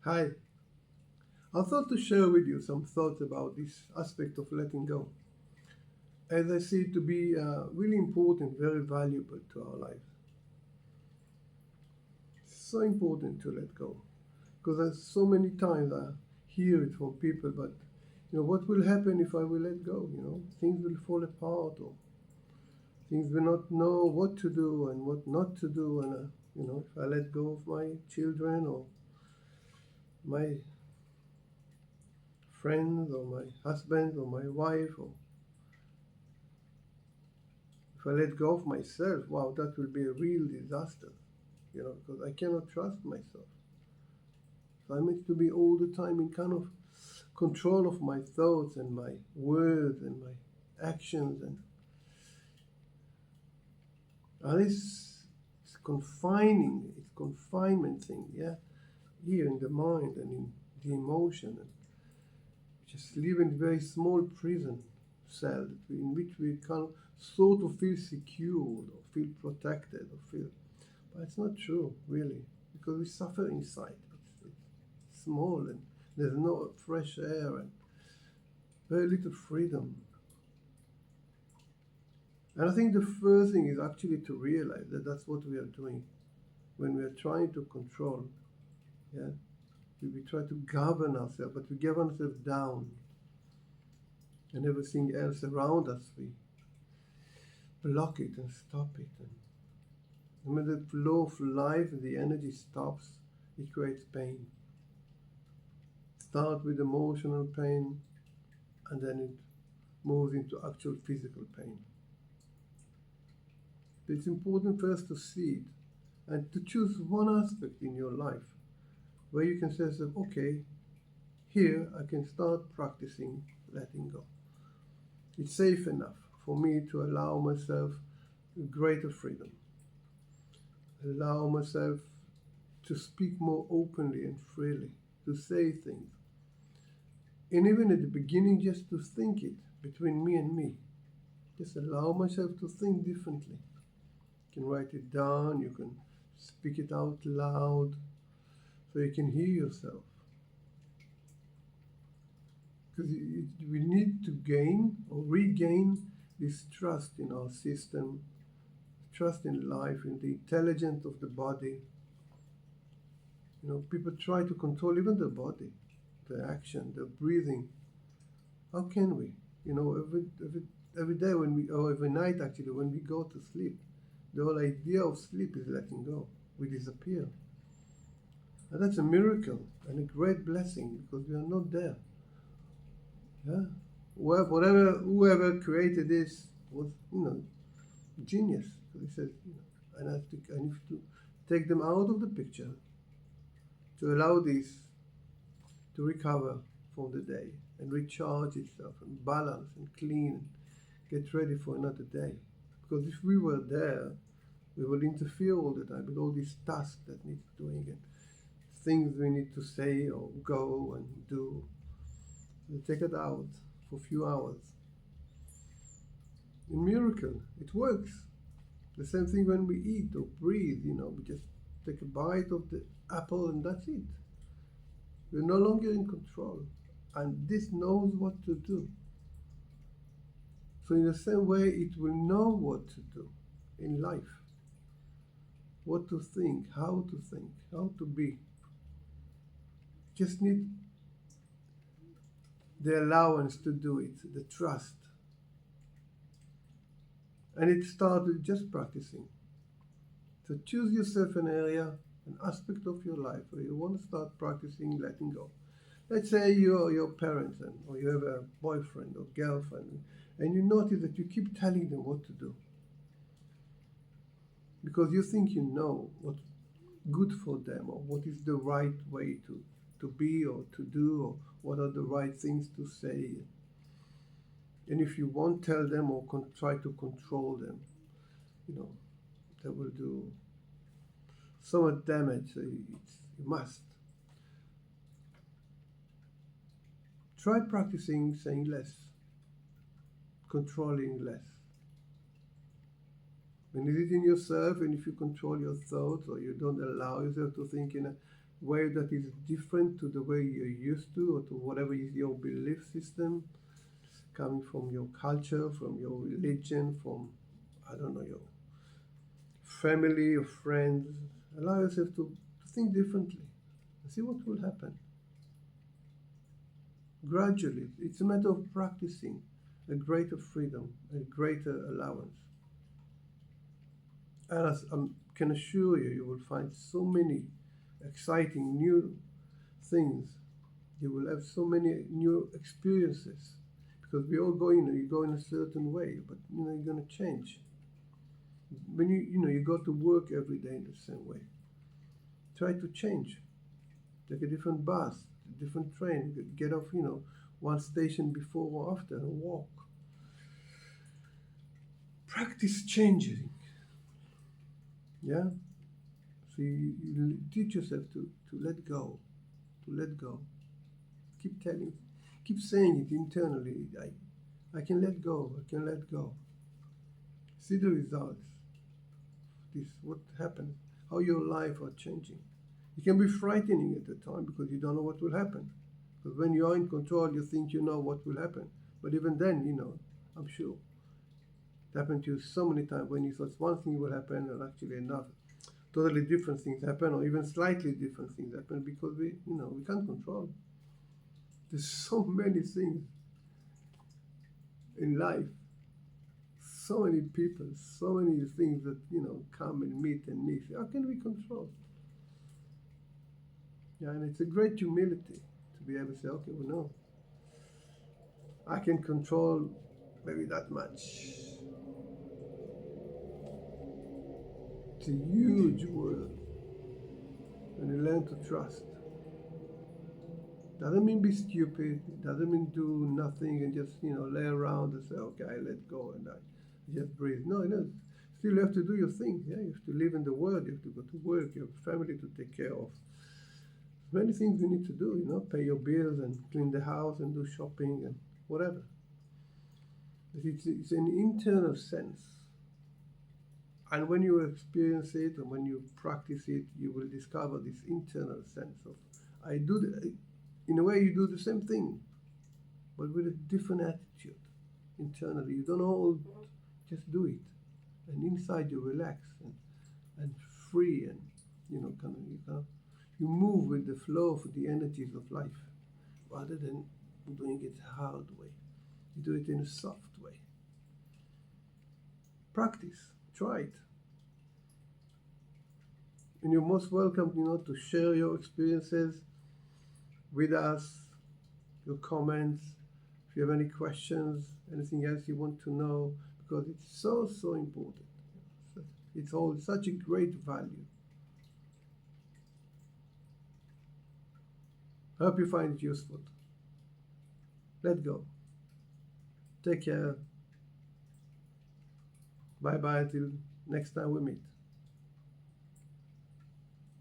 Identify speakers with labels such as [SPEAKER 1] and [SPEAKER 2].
[SPEAKER 1] Hi, I thought to share with you some thoughts about this aspect of letting go, as I see it to be really important, very valuable to our life. So important to let go, because there's so many times I hear it from people, but what will happen if I will let go? Things will fall apart, or things will not know what to do and what not to do, and if I let go of my children or my friends or my husband or my wife or if I let go of myself, wow, that will be a real disaster, because I cannot trust myself. So I need to be all the time in kind of control of my thoughts and my words and my actions. And it's confining, it's confinement thing, yeah, here in the mind and in the emotion. And just live in a very small prison cell in which we can sort of feel secured or feel protected or feel. But it's not true, really, because we suffer inside. It's small and there's no fresh air and very little freedom. And I think the first thing is actually to realize that that's what we are doing when we are trying to control. Yeah, we try to govern ourselves, but we govern ourselves down, and everything else around us we block it and stop it. And when the flow of life, the energy stops, it creates pain. Start with emotional pain, and then it moves into actual physical pain. It's important for us to see it and to choose one aspect in your life where you can say, okay, here I can start practicing letting go. It's safe enough for me to allow myself greater freedom, allow myself to speak more openly and freely, to say things. And even at the beginning, just to think it between me and me. Just allow myself to think differently. You can write it down, you can speak it out loud so you can hear yourself. Because we need to gain or regain this trust in our system, trust in life, in the intelligence of the body. People try to control even the body, the action, the breathing. How can we? Every day when we, or every night actually, when we go to sleep, the whole idea of sleep is letting go. We disappear. And that's a miracle and a great blessing because we are not there. Yeah? Whoever created this was, genius. So he says, I need to take them out of the picture to allow this to recover from the day and recharge itself and balance and clean, get ready for another day. Because if we were there, we will interfere all the time with all these tasks that need doing and things we need to say or go and do. We take it out for a few hours. A miracle, it works. The same thing when we eat or breathe, we just take a bite of the apple and that's it. We're no longer in control. And this knows what to do. So in the same way, it will know what to do in life. What to think, how to be. Just need the allowance to do it, the trust. And it starts with just practicing. So choose yourself an area, an aspect of your life where you want to start practicing letting go. Let's say you're your parents or you have a boyfriend or girlfriend and you notice that you keep telling them what to do because you think you know what's good for them or what is the right way to be or to do or what are the right things to say. And if you won't tell them or try to control them, you know, that will do so much damage. So you must try practicing saying less, controlling less. When you it in yourself, and if you control your thoughts or you don't allow yourself to think in a way that is different to the way you're used to, or to whatever is your belief system, coming from your culture, from your religion, from, I don't know, your family or friends. Allow yourself to think differently and see what will happen. Gradually, it's a matter of practicing a greater freedom, a greater allowance. And as I can assure you, you will find so many exciting new things. You will have so many new experiences because we all go, you go in a certain way, but you're going to change. When you go to work every day in the same way, try to change. Take a different bus, a different train, get off, one station before or after and walk. Practice changing, yeah? So you teach yourself to let go, to let go. Keep saying it internally. I can let go, I can let go. See the results. This, what happens, how your life are changing. It can be frightening at the time because you don't know what will happen. Because when you are in control, you think you know what will happen. But even then, I'm sure it happened to you so many times when you thought one thing will happen and actually another. Totally different things happen, or even slightly different things happen because we can't control. There's so many things in life, so many people, so many things that come and meet and miss. How can we control? Yeah, and it's a great humility to be able to say, okay, well, no, I can control maybe that much. It's a huge world, and you learn to trust. Doesn't mean be stupid. It doesn't mean do nothing and just lay around and say, okay, I let go and I just breathe. No, still you have to do your thing. Yeah, you have to live in the world. You have to go to work. You have family to take care of. Many things you need to do. Pay your bills and clean the house and do shopping and whatever. But it's an internal sense. And when you experience it and when you practice it, you will discover this internal sense of, in a way, you do the same thing, but with a different attitude internally. You don't all just do it. And inside you relax and free and, you move with the flow of the energies of life rather than doing it hard way. You do it in a soft way. Practice. Try it. And you're most welcome, to share your experiences with us, your comments, if you have any questions, anything else you want to know, because it's so, so important. It's all such a great value. I hope you find it useful. Let go. Take care. Bye bye until next time we meet.